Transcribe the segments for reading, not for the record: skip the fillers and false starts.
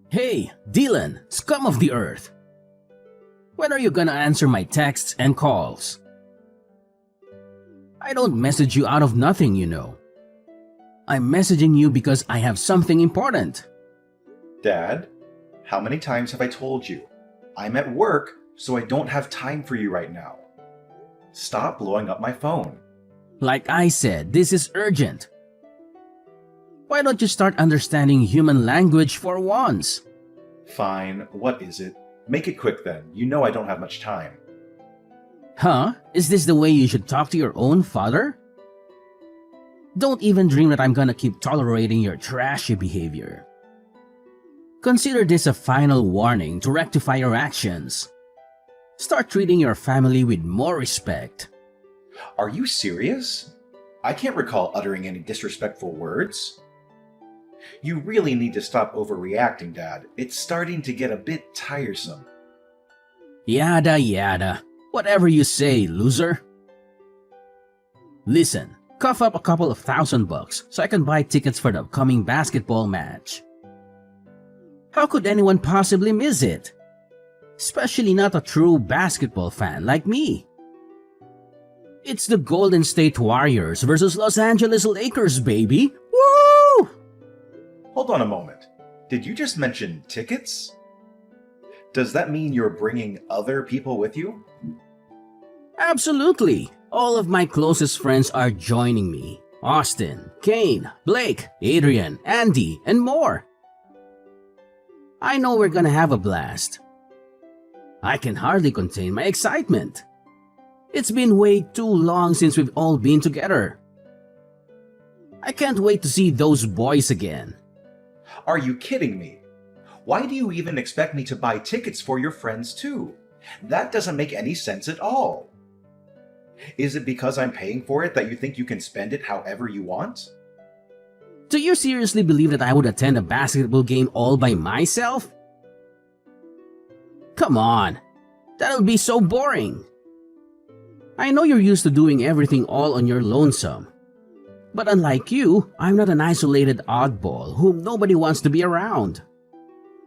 Hey, Dylan, scum of the earth. When are you gonna answer my texts and calls? I don't message you out of nothing, you know. I'm messaging you because I have something important. Dad, how many times have I told you? I'm at work, so I don't have time for you right now. Stop blowing up my phone. Like I said, this is urgent. Why don't you start understanding human language for once? Fine, what is it? Make it quick then. You know I don't have much time. Huh? Is this the way you should talk to your own father? Don't even dream that I'm gonna keep tolerating your trashy behavior. Consider this a final warning to rectify your actions. Start treating your family with more respect. Are you serious? I can't recall uttering any disrespectful words. You really need to stop overreacting, Dad. It's starting to get a bit tiresome. Yada yada. Whatever you say, loser. Listen, cough up a couple of $1,000 so I can buy tickets for the upcoming basketball match. How could anyone possibly miss it? Especially not a true basketball fan like me. It's the Golden State Warriors versus Los Angeles Lakers, baby! Woo! Hold on a moment. Did you just mention tickets? Does that mean you're bringing other people with you? Absolutely! All of my closest friends are joining me. Austin, Kane, Blake, Adrian, Andy, and more. I know we're gonna have a blast. I can hardly contain my excitement. It's been way too long since we've all been together. I can't wait to see those boys again. Are you kidding me? Why do you even expect me to buy tickets for your friends too? That doesn't make any sense at all. Is it because I'm paying for it that you think you can spend it however you want? Do you seriously believe that I would attend a basketball game all by myself? Come on, that'll be so boring. I know you're used to doing everything all on your lonesome. But unlike you, I'm not an isolated oddball whom nobody wants to be around.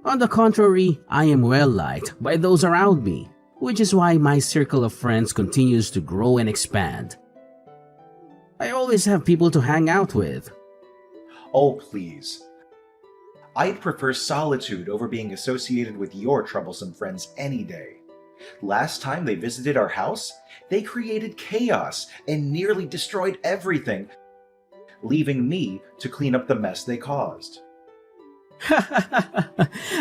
On the contrary, I am well liked by those around me, which is why my circle of friends continues to grow and expand. I always have people to hang out with. Oh, please. I'd prefer solitude over being associated with your troublesome friends any day. Last time they visited our house, they created chaos and nearly destroyed everything, leaving me to clean up the mess they caused.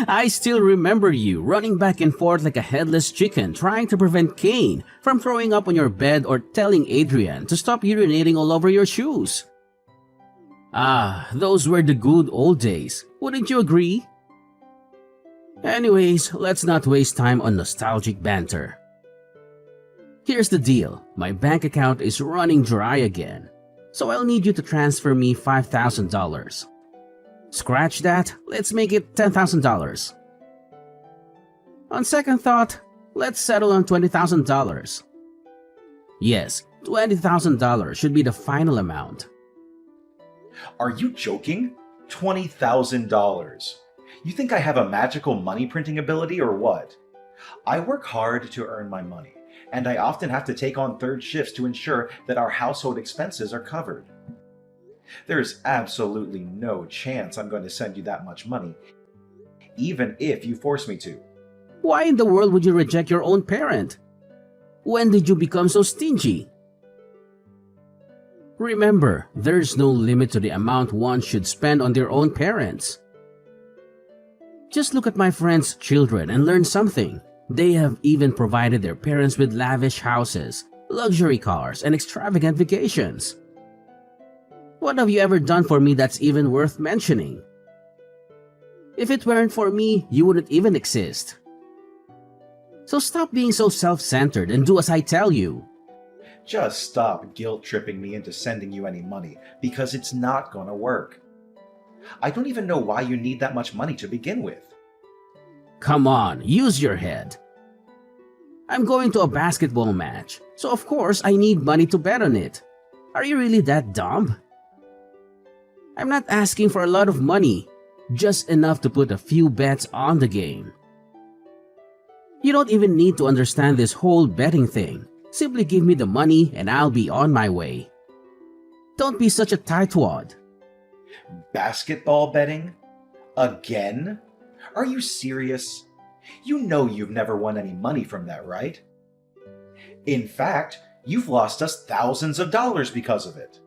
I still remember you running back and forth like a headless chicken trying to prevent Kane from throwing up on your bed or telling Adrian to stop urinating all over your shoes. Ah, those were the good old days, wouldn't you agree? Anyways, let's not waste time on nostalgic banter. Here's the deal, my bank account is running dry again, so I'll need you to transfer me $5,000. Scratch that, let's make it $10,000. On second thought, let's settle on $20,000. Yes, $20,000 should be the final amount. Are you joking? $20,000. You think I have a magical money printing ability or what? I work hard to earn my money, and I often have to take on third shifts to ensure that our household expenses are covered. There's absolutely no chance I'm going to send you that much money, even if you force me to. Why in the world would you reject your own parent? When did you become so stingy? Remember, there's no limit to the amount one should spend on their own parents. Just look at my friends' children and learn something. They have even provided their parents with lavish houses, luxury cars, and extravagant vacations. What have you ever done for me that's even worth mentioning? If it weren't for me, you wouldn't even exist. So stop being so self-centered and do as I tell you. Just stop guilt-tripping me into sending you any money, because it's not gonna work. I don't even know why you need that much money to begin with. Come on, use your head. I'm going to a basketball match, so of course I need money to bet on it. Are you really that dumb? I'm not asking for a lot of money. Just enough to put a few bets on the game. You don't even need to understand this whole betting thing. Simply give me the money and I'll be on my way. Don't be such a tightwad. Basketball betting? Again? Are you serious? You know you've never won any money from that, right? In fact, you've lost us thousands of dollars because of it.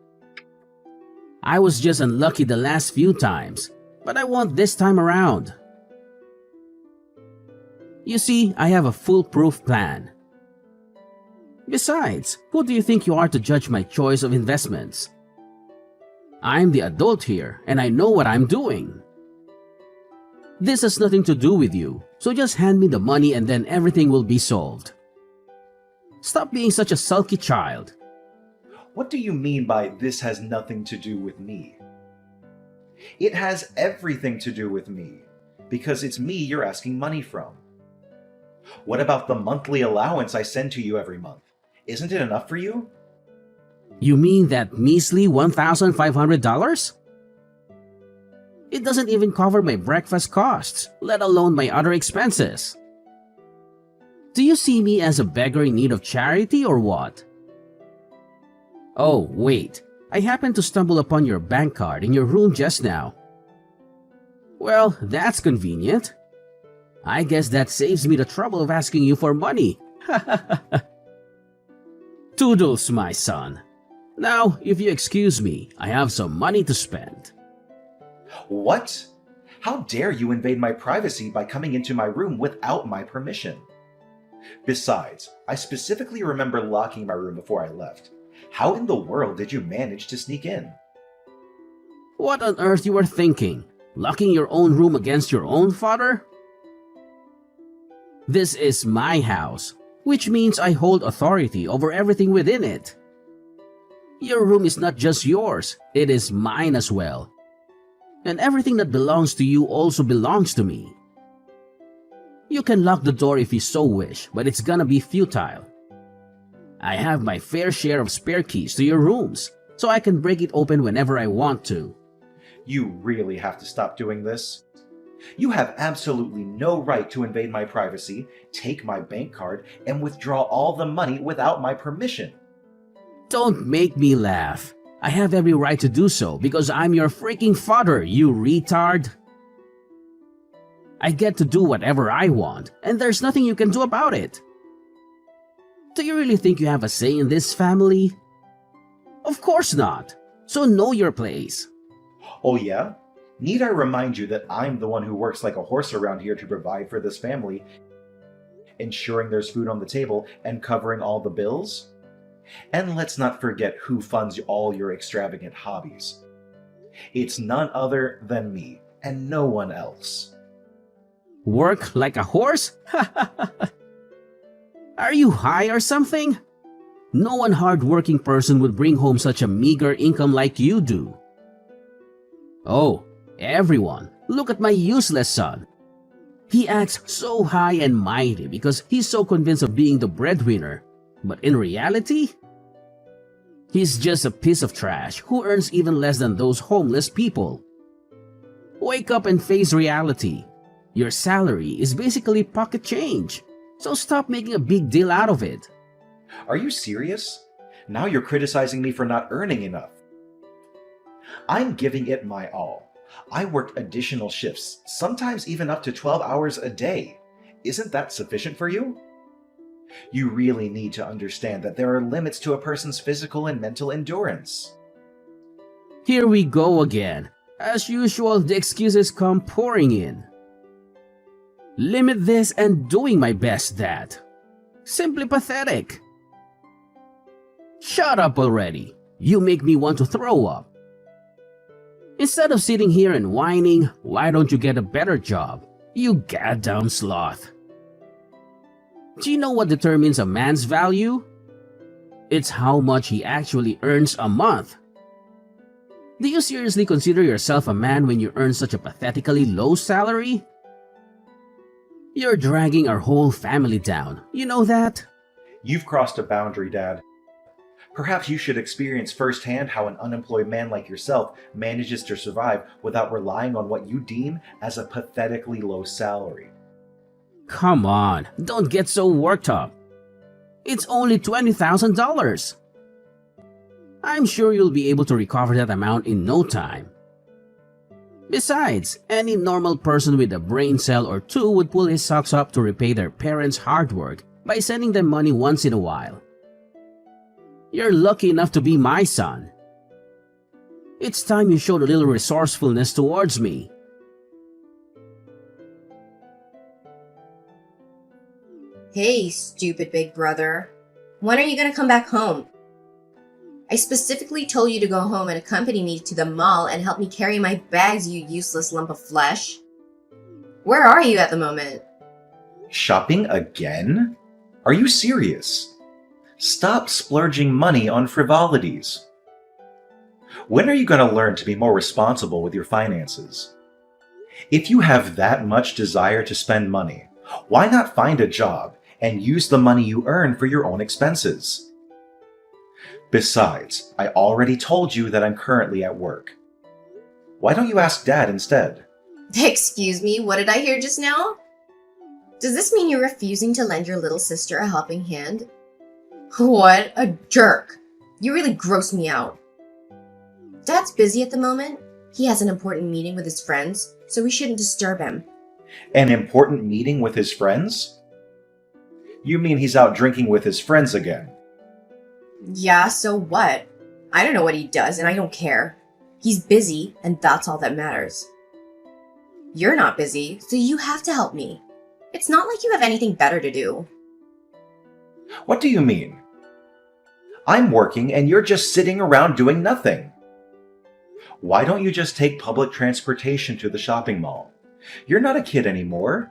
I was just unlucky the last few times, but I won this time around. You see, I have a foolproof plan. Besides, who do you think you are to judge my choice of investments? I'm the adult here, and I know what I'm doing. This has nothing to do with you, so just hand me the money and then everything will be solved. Stop being such a sulky child. What do you mean by this has nothing to do with me? It has everything to do with me, because it's me you're asking money from. What about the monthly allowance I send to you every month? Isn't it enough for you? You mean that measly $1,500? It doesn't even cover my breakfast costs, let alone my other expenses. Do you see me as a beggar in need of charity or what? Oh, wait. I happened to stumble upon your bank card in your room just now. Well, that's convenient. I guess that saves me the trouble of asking you for money. Toodles, my son. Now, if you excuse me, I have some money to spend. What? How dare you invade my privacy by coming into my room without my permission? Besides, I specifically remember locking my room before I left. How in the world did you manage to sneak in? What on earth you were thinking? Locking your own room against your own father? This is my house, which means I hold authority over everything within it. Your room is not just yours, it is mine as well. And everything that belongs to you also belongs to me. You can lock the door if you so wish, but it's gonna be futile. I have my fair share of spare keys to your rooms, so I can break it open whenever I want to. You really have to stop doing this. You have absolutely no right to invade my privacy, take my bank card, and withdraw all the money without my permission. Don't make me laugh. I have every right to do so because I'm your freaking father, you retard. I get to do whatever I want, and there's nothing you can do about it. Do you really think you have a say in this family? Of course not. So know your place. Oh yeah? Need I remind you that I'm the one who works like a horse around here to provide for this family, ensuring there's food on the table and covering all the bills? And let's not forget who funds all your extravagant hobbies. It's none other than me, and no one else. Work like a horse? Are you high or something? No one hard-working person would bring home such a meager income like you do. Oh, everyone, look at my useless son. He acts so high and mighty because he's so convinced of being the breadwinner. But in reality, he's just a piece of trash who earns even less than those homeless people. Wake up and face reality. Your salary is basically pocket change, so stop making a big deal out of it. Are you serious? Now you're criticizing me for not earning enough. I'm giving it my all. I worked additional shifts, sometimes even up to 12 hours a day. Isn't that sufficient for you? You really need to understand that there are limits to a person's physical and mental endurance. Here we go again. As usual, the excuses come pouring in. Limit this and doing my best, Dad. Simply pathetic. Shut up already. You make me want to throw up. Instead of sitting here and whining, why don't you get a better job? You goddamn sloth. Do you know what determines a man's value? It's how much he actually earns a month. Do you seriously consider yourself a man when you earn such a pathetically low salary? You're dragging our whole family down. You know that? You've crossed a boundary, Dad. Perhaps you should experience firsthand how an unemployed man like yourself manages to survive without relying on what you deem as a pathetically low salary. Come on, don't get so worked up. It's only $20,000. I'm sure you'll be able to recover that amount in no time. Besides, any normal person with a brain cell or two would pull his socks up to repay their parents' hard work by sending them money once in a while. You're lucky enough to be my son. It's time you showed a little resourcefulness towards me. Hey, stupid big brother. When are you gonna come back home? I specifically told you to go home and accompany me to the mall and help me carry my bags, you useless lump of flesh. Where are you at the moment? Shopping again? Are you serious? Stop splurging money on frivolities. When are you going to learn to be more responsible with your finances? If you have that much desire to spend money, why not find a job and use the money you earn for your own expenses? Besides, I already told you that I'm currently at work. Why don't you ask Dad instead? Excuse me, what did I hear just now? Does this mean you're refusing to lend your little sister a helping hand? What a jerk. You really gross me out. Dad's busy at the moment. He has an important meeting with his friends, so we shouldn't disturb him. An important meeting with his friends? You mean he's out drinking with his friends again? Yeah, so what? I don't know what he does, and I don't care. He's busy, and that's all that matters. You're not busy, so you have to help me. It's not like you have anything better to do. What do you mean? I'm working and you're just sitting around doing nothing. Why don't you just take public transportation to the shopping mall? You're not a kid anymore.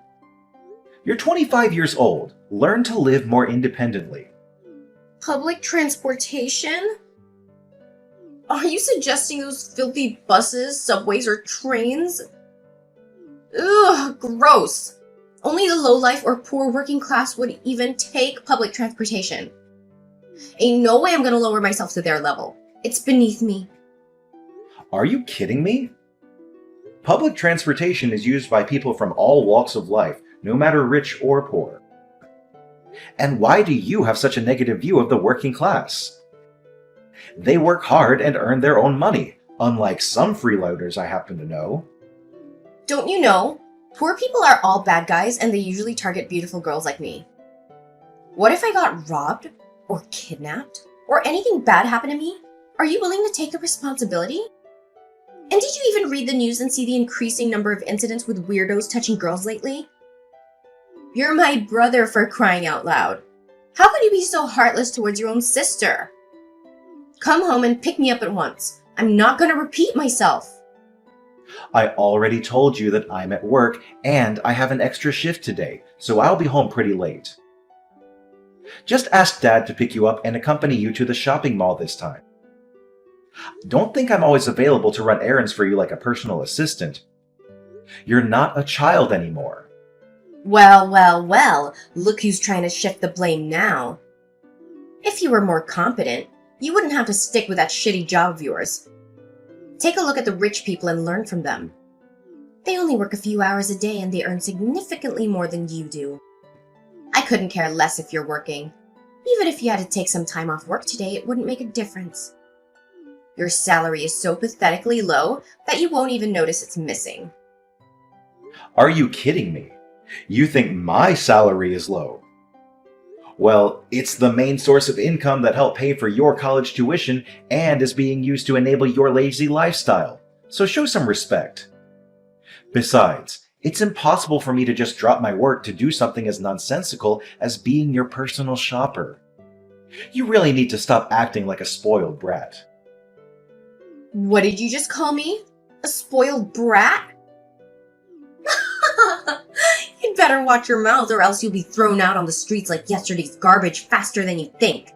You're 25 years old. Learn to live more independently. Public transportation? Are you suggesting those filthy buses, subways, or trains? Ugh, gross. Only the lowlife or poor working class would even take public transportation. Ain't no way I'm gonna lower myself to their level. It's beneath me. Are you kidding me? Public transportation is used by people from all walks of life, no matter rich or poor. And why do you have such a negative view of the working class? They work hard and earn their own money, unlike some freeloaders I happen to know. Don't you know? Poor people are all bad guys and they usually target beautiful girls like me. What if I got robbed? Or kidnapped? Or anything bad happened to me? Are you willing to take the responsibility? And did you even read the news and see the increasing number of incidents with weirdos touching girls lately? You're my brother, for crying out loud. How could you be so heartless towards your own sister? Come home and pick me up at once. I'm not gonna repeat myself. I already told you that I'm at work and I have an extra shift today, so I'll be home pretty late. Just ask Dad to pick you up and accompany you to the shopping mall this time. Don't think I'm always available to run errands for you like a personal assistant. You're not a child anymore. Well, look who's trying to shift the blame now. If you were more competent, you wouldn't have to stick with that shitty job of yours. Take a look at the rich people and learn from them. They only work a few hours a day and they earn significantly more than you do. I couldn't care less if you're working. Even if you had to take some time off work today, it wouldn't make a difference. Your salary is so pathetically low that you won't even notice it's missing. Are you kidding me? You think my salary is low? Well, it's the main source of income that helped pay for your college tuition and is being used to enable your lazy lifestyle. So show some respect. Besides, it's impossible for me to just drop my work to do something as nonsensical as being your personal shopper. You really need to stop acting like a spoiled brat. What did you just call me? A spoiled brat? You'd better watch your mouth or else you'll be thrown out on the streets like yesterday's garbage faster than you think.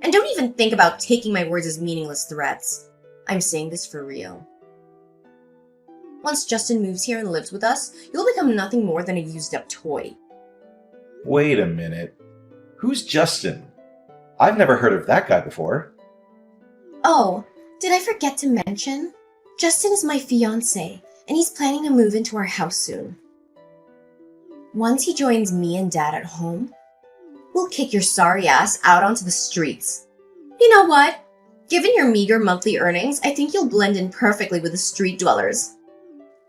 And don't even think about taking my words as meaningless threats. I'm saying this for real. Once Justin moves here and lives with us, you'll become nothing more than a used-up toy. Wait a minute. Who's Justin? I've never heard of that guy before. Oh, did I forget to mention? Justin is my fiancé, and he's planning to move into our house soon. Once he joins me and Dad at home, we'll kick your sorry ass out onto the streets. You know what? Given your meager monthly earnings, I think you'll blend in perfectly with the street dwellers.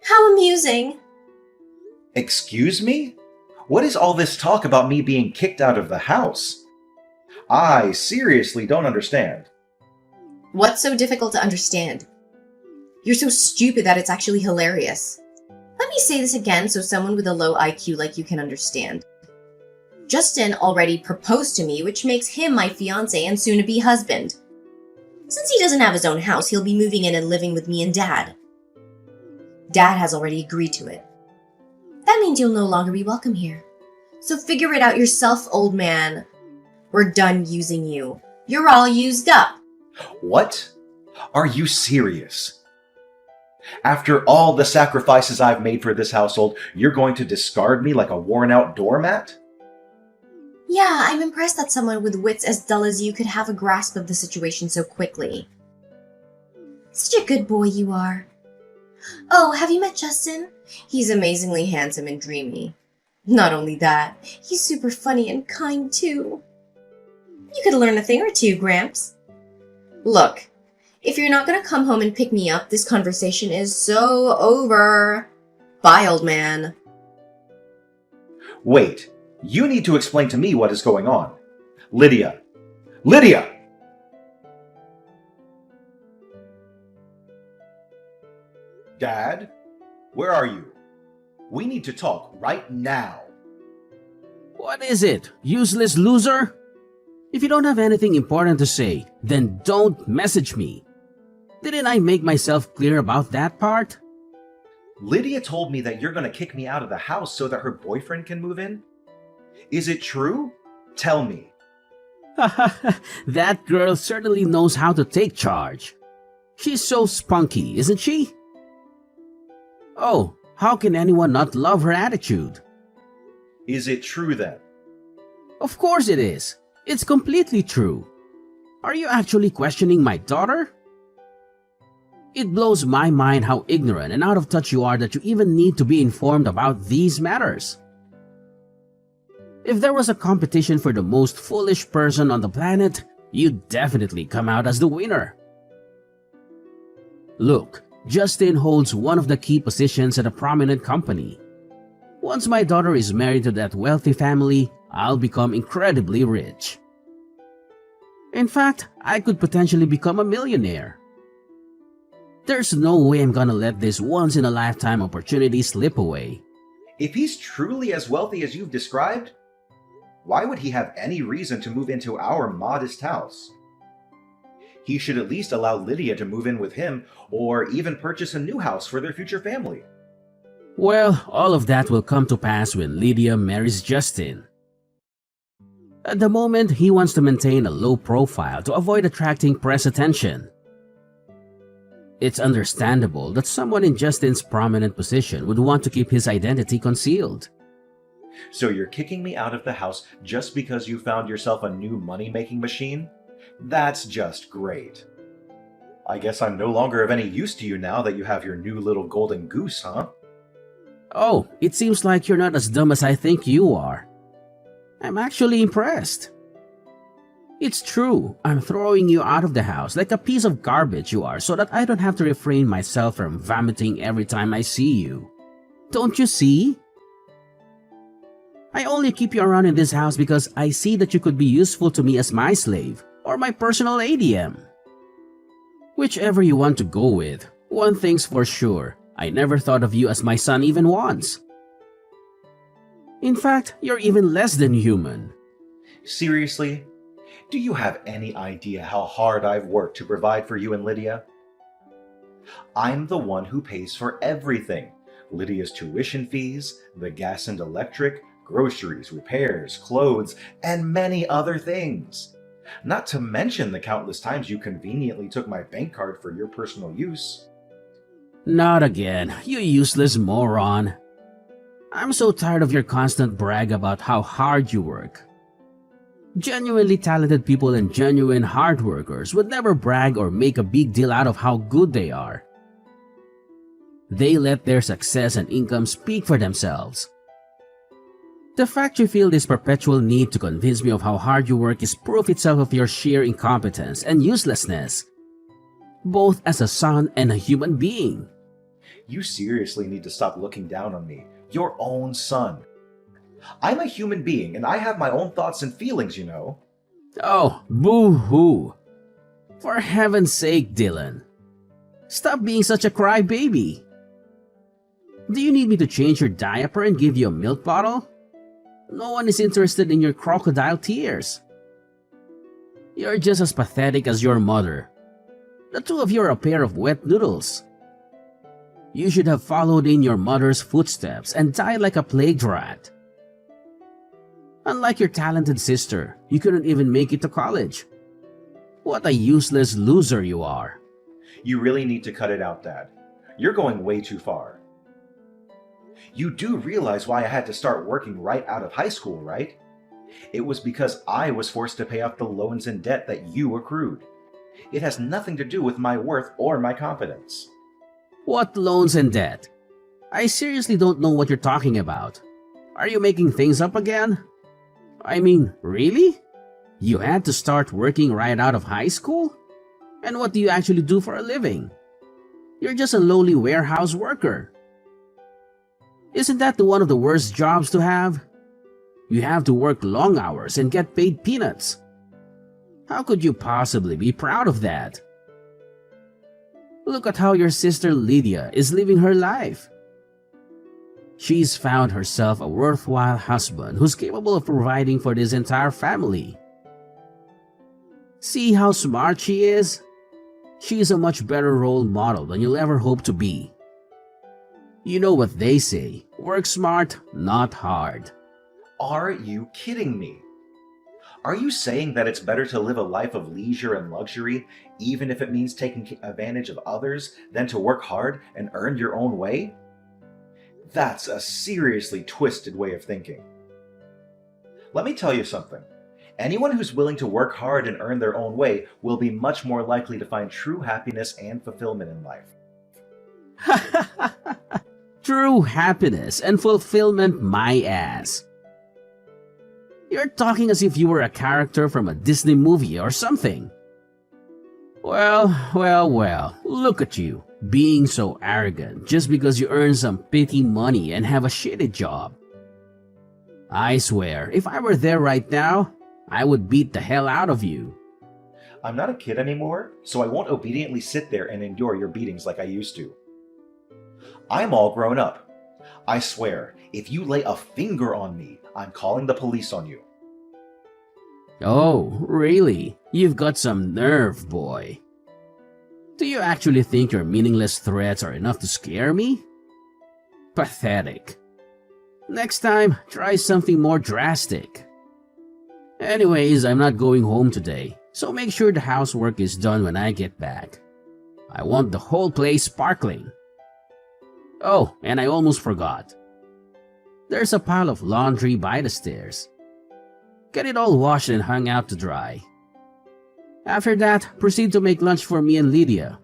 How amusing! Excuse me? What is all this talk about me being kicked out of the house? I seriously don't understand. What's so difficult to understand? You're so stupid that it's actually hilarious. Let me say this again so someone with a low IQ like you can understand. Justin already proposed to me, which makes him my fiancé and soon-to-be husband. Since he doesn't have his own house, he'll be moving in and living with me and Dad. Dad has already agreed to it. That means you'll no longer be welcome here. So figure it out yourself, old man. We're done using you. You're all used up. What? Are you serious? After all the sacrifices I've made for this household, you're going to discard me like a worn-out doormat? Yeah, I'm impressed that someone with wits as dull as you could have a grasp of the situation so quickly. Such a good boy you are. Oh, have you met Justin? He's amazingly handsome and dreamy. Not only that, he's super funny and kind too. You could learn a thing or two, Gramps. Look, if you're not gonna come home and pick me up, this conversation is so over. Bye, old man. Wait, you need to explain to me what is going on. Lydia! Lydia! Dad? Where are you? We need to talk right now. What is it, useless loser? If you don't have anything important to say, then don't message me. Didn't I make myself clear about that part? Lydia told me that you're going to kick me out of the house so that her boyfriend can move in. Is it true? Tell me. That girl certainly knows how to take charge. She's so spunky, isn't she? Oh, how can anyone not love her attitude? Is it true then? Of course it is. It's completely true. Are you actually questioning my daughter? It blows my mind how ignorant and out of touch you are that you even need to be informed about these matters. If there was a competition for the most foolish person on the planet, you'd definitely come out as the winner. Look, Justin holds one of the key positions at a prominent company. Once my daughter is married to that wealthy family, I'll become incredibly rich. In fact, I could potentially become a millionaire. There's no way I'm gonna let this once-in-a-lifetime opportunity slip away. If he's truly as wealthy as you've described, why would he have any reason to move into our modest house? He should at least allow Lydia to move in with him, or even purchase a new house for their future family. Well, all of that will come to pass when Lydia marries Justin. At the moment, he wants to maintain a low profile to avoid attracting press attention. It's understandable that someone in Justin's prominent position would want to keep his identity concealed. So you're kicking me out of the house just because you found yourself a new money-making machine? That's just great. I guess I'm no longer of any use to you now that you have your new little golden goose, huh? Oh, it seems like you're not as dumb as I think you are. I'm actually impressed. It's true, I'm throwing you out of the house like a piece of garbage you are so that I don't have to refrain myself from vomiting every time I see you. Don't you see? I only keep you around in this house because I see that you could be useful to me as my slave or my personal ADM. Whichever you want to go with, one thing's for sure, I never thought of you as my son even once. In fact, you're even less than human. Seriously? Do you have any idea how hard I've worked to provide for you and Lydia? I'm the one who pays for everything. Lydia's tuition fees, the gas and electric, groceries, repairs, clothes, and many other things. Not to mention the countless times you conveniently took my bank card for your personal use. Not again, you useless moron. I'm so tired of your constant brag about how hard you work. Genuinely talented people and genuine hard workers would never brag or make a big deal out of how good they are. They let their success and income speak for themselves. The fact you feel this perpetual need to convince me of how hard you work is proof itself of your sheer incompetence and uselessness, both as a son and a human being. You seriously need to stop looking down on me, your own son. I'm a human being and I have my own thoughts and feelings, you know. Oh, boo-hoo. For heaven's sake, Dylan. Stop being such a crybaby. Do you need me to change your diaper and give you a milk bottle? No one is interested in your crocodile tears. You're just as pathetic as your mother. The two of you are a pair of wet noodles. You should have followed in your mother's footsteps and died like a plague rat. Unlike your talented sister, you couldn't even make it to college. What a useless loser you are. You really need to cut it out, Dad. You're going way too far. You do realize why I had to start working right out of high school, right? It was because I was forced to pay off the loans and debt that you accrued. It has nothing to do with my worth or my confidence. What loans and debt? I seriously don't know what you're talking about. Are you making things up again? I mean, really? You had to start working right out of high school? And what do you actually do for a living? You're just a lowly warehouse worker. Isn't that one of the worst jobs to have? You have to work long hours and get paid peanuts. How could you possibly be proud of that? Look at how your sister Lydia is living her life. She's found herself a worthwhile husband who's capable of providing for this entire family. See how smart she is? She's a much better role model than you'll ever hope to be. You know what they say, work smart, not hard. Are you kidding me? Are you saying that it's better to live a life of leisure and luxury, even if it means taking advantage of others, than to work hard and earn your own way? That's a seriously twisted way of thinking. Let me tell you something. Anyone who's willing to work hard and earn their own way will be much more likely to find true happiness and fulfillment in life. True happiness and fulfillment, my ass. You're talking as if you were a character from a Disney movie or something. Well, look at you, being so arrogant just because you earn some petty money and have a shitty job. I swear, if I were there right now, I would beat the hell out of you. I'm not a kid anymore, so I won't obediently sit there and endure your beatings like I used to. I'm all grown up. I swear, if you lay a finger on me, I'm calling the police on you. Oh, really? You've got some nerve, boy. Do you actually think your meaningless threats are enough to scare me? Pathetic. Next time, try something more drastic. Anyways, I'm not going home today, so make sure the housework is done when I get back. I want the whole place sparkling. Oh, and I almost forgot. There's a pile of laundry by the stairs. Get it all washed and hung out to dry. After that, proceed to make lunch for me and Lydia.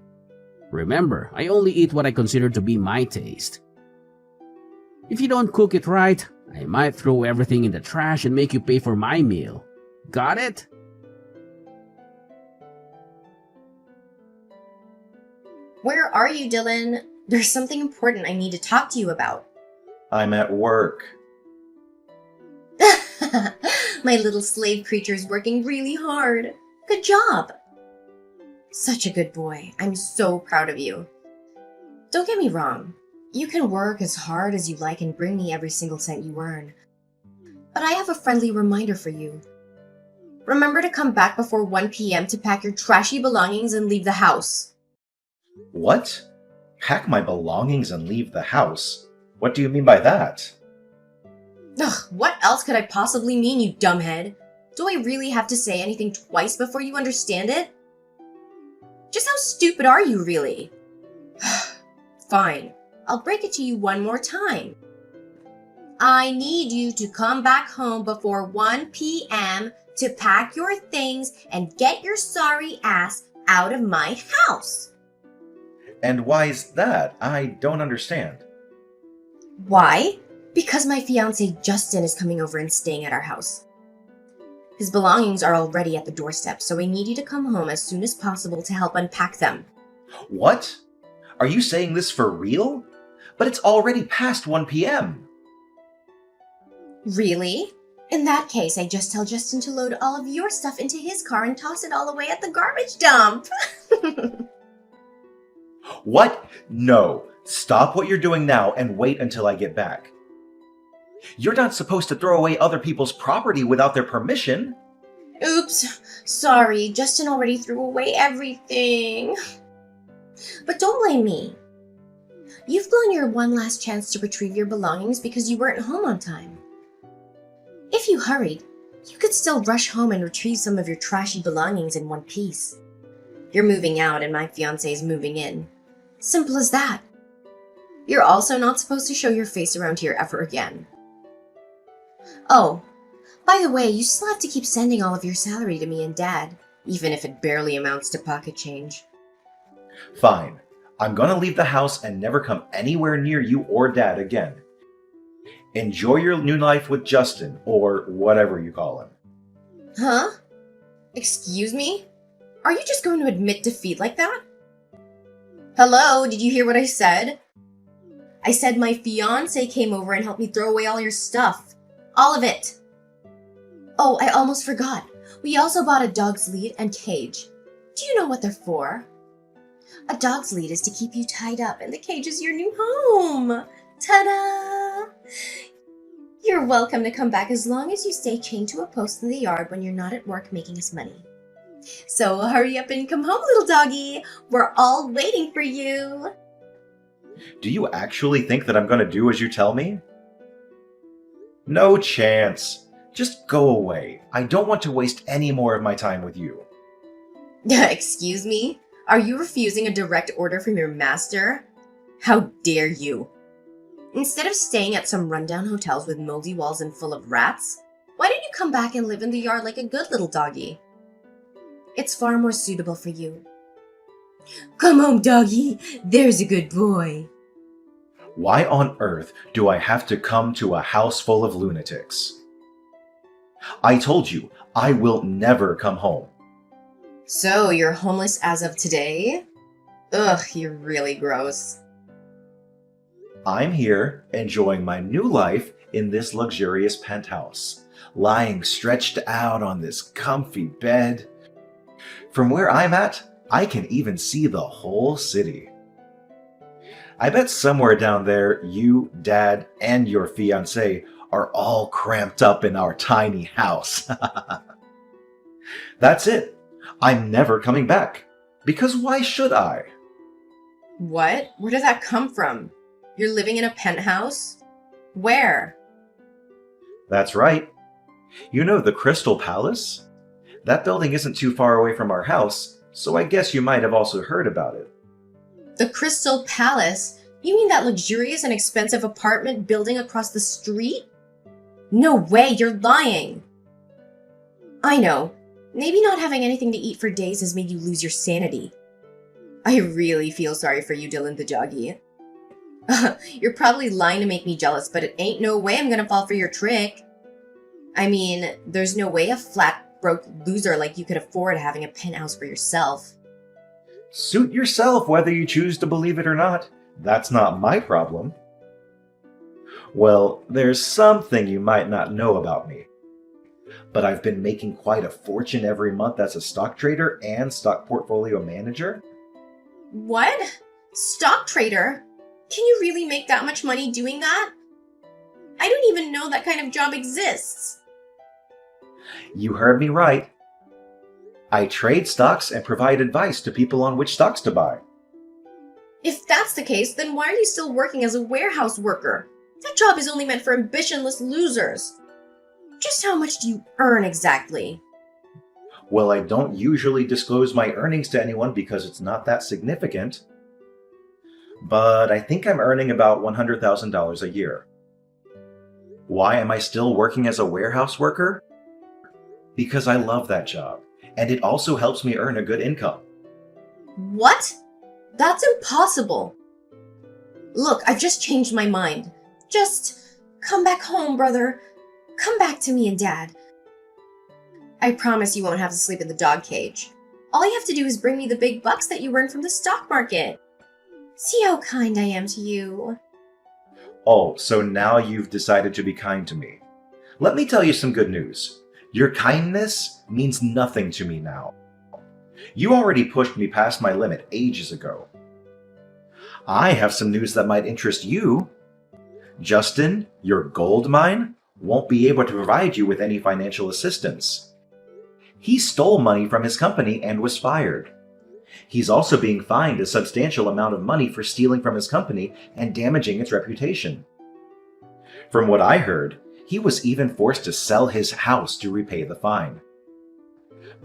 Remember, I only eat what I consider to be my taste. If you don't cook it right, I might throw everything in the trash and make you pay for my meal. Got it? Where are you, Dylan? There's something important I need to talk to you about. I'm at work. My little slave creature's working really hard. Good job. Such a good boy. I'm so proud of you. Don't get me wrong. You can work as hard as you like and bring me every single cent you earn. But I have a friendly reminder for you. Remember to come back before 1 p.m. to pack your trashy belongings and leave the house. What? Pack my belongings and leave the house? What do you mean by that? Ugh, what else could I possibly mean, you dumbhead? Do I really have to say anything twice before you understand it? Just how stupid are you, really? Fine, I'll break it to you one more time. I need you to come back home before 1 p.m. to pack your things and get your sorry ass out of my house. And why's that? I don't understand. Why? Because my fiance Justin is coming over and staying at our house. His belongings are already at the doorstep, so I need you to come home as soon as possible to help unpack them. What? Are you saying this for real? But it's already past 1 p.m. Really? In that case, I just tell Justin to load all of your stuff into his car and toss it all away at the garbage dump. What? No. Stop what you're doing now and wait until I get back. You're not supposed to throw away other people's property without their permission. Oops. Sorry, Justin already threw away everything. But don't blame me. You've blown your one last chance to retrieve your belongings because you weren't home on time. If you hurried, you could still rush home and retrieve some of your trashy belongings in one piece. You're moving out and my fiancé is moving in. Simple as that. You're also not supposed to show your face around here ever again. Oh, by the way, you still have to keep sending all of your salary to me and Dad, even if it barely amounts to pocket change. Fine. I'm gonna leave the house and never come anywhere near you or Dad again. Enjoy your new life with Justin, or whatever you call him. Huh? Excuse me? Are you just going to admit defeat like that? Hello, did you hear what I said? I said my fiancé came over and helped me throw away all your stuff. All of it. Oh, I almost forgot. We also bought a dog's lead and cage. Do you know what they're for? A dog's lead is to keep you tied up, and the cage is your new home. Ta-da! You're welcome to come back as long as you stay chained to a post in the yard when you're not at work making us money. So hurry up and come home, little doggy. We're all waiting for you. Do you actually think that I'm gonna do as you tell me? No chance. Just go away. I don't want to waste any more of my time with you. Excuse me? Are you refusing a direct order from your master? How dare you? Instead of staying at some rundown hotels with moldy walls and full of rats, why don't you come back and live in the yard like a good little doggy? It's far more suitable for you. Come home, doggy. There's a good boy. Why on earth do I have to come to a house full of lunatics? I told you, I will never come home. So, you're homeless as of today? Ugh, you're really gross. I'm here enjoying my new life in this luxurious penthouse, lying stretched out on this comfy bed. From where I'm at, I can even see the whole city. I bet somewhere down there, you, Dad, and your fiancé are all cramped up in our tiny house. That's it. I'm never coming back. Because why should I? What? Where did that come from? You're living in a penthouse? Where? That's right. You know the Crystal Palace? That building isn't too far away from our house, so I guess you might have also heard about it. The Crystal Palace? You mean that luxurious and expensive apartment building across the street? No way, you're lying! I know. Maybe not having anything to eat for days has made you lose your sanity. I really feel sorry for you, Dylan the doggy. You're probably lying to make me jealous, but it ain't no way I'm gonna fall for your trick. I mean, there's no way a flat, broke loser like you could afford having a penthouse for yourself. Suit yourself whether you choose to believe it or not. That's not my problem. Well, there's something you might not know about me. But I've been making quite a fortune every month as a stock trader and stock portfolio manager. What? Stock trader? Can you really make that much money doing that? I don't even know that kind of job exists. You heard me right. I trade stocks and provide advice to people on which stocks to buy. If that's the case, then why are you still working as a warehouse worker? That job is only meant for ambitionless losers. Just how much do you earn exactly? Well, I don't usually disclose my earnings to anyone because it's not that significant. But I think I'm earning about $100,000 a year. Why am I still working as a warehouse worker? Because I love that job, and it also helps me earn a good income. What? That's impossible. Look, I've just changed my mind. Just come back home, brother. Come back to me and Dad. I promise you won't have to sleep in the dog cage. All you have to do is bring me the big bucks that you earned from the stock market. See how kind I am to you. Oh, so now you've decided to be kind to me. Let me tell you some good news. Your kindness means nothing to me now. You already pushed me past my limit ages ago. I have some news that might interest you. Justin, your gold mine, won't be able to provide you with any financial assistance. He stole money from his company and was fired. He's also being fined a substantial amount of money for stealing from his company and damaging its reputation. From what I heard, he was even forced to sell his house to repay the fine.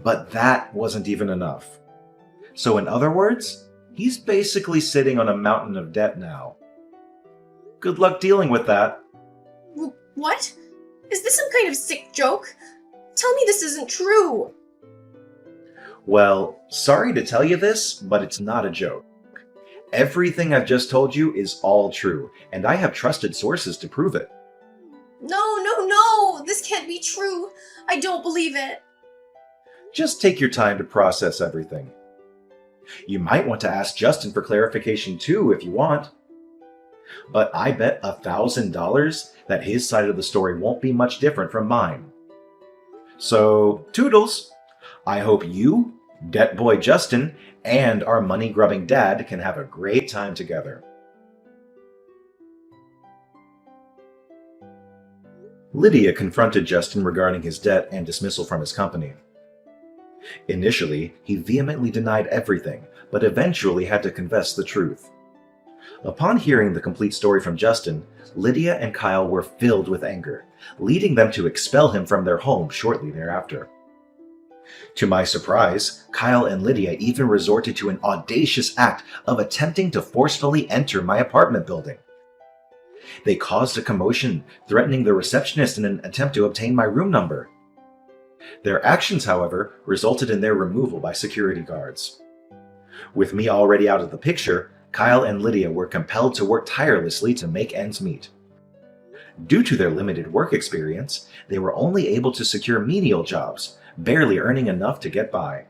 But that wasn't even enough. So in other words, he's basically sitting on a mountain of debt now. Good luck dealing with that. What? Is this some kind of sick joke? Tell me this isn't true. Well, sorry to tell you this, but it's not a joke. Everything I've just told you is all true, and I have trusted sources to prove it. No, this can't be true. I don't believe it. Just take your time to process everything. You might want to ask Justin for clarification too if you want. But I bet $1,000 that his side of the story won't be much different from mine. So, toodles! I hope you, Debt Boy Justin, and our money-grubbing dad can have a great time together. Lydia confronted Justin regarding his debt and dismissal from his company. Initially, he vehemently denied everything, but eventually had to confess the truth. Upon hearing the complete story from Justin, Lydia and Kyle were filled with anger, leading them to expel him from their home shortly thereafter. To my surprise, Kyle and Lydia even resorted to an audacious act of attempting to forcefully enter my apartment building. They caused a commotion, threatening the receptionist in an attempt to obtain my room number. Their actions, however, resulted in their removal by security guards. With me already out of the picture, Kyle and Lydia were compelled to work tirelessly to make ends meet. Due to their limited work experience, they were only able to secure menial jobs, barely earning enough to get by.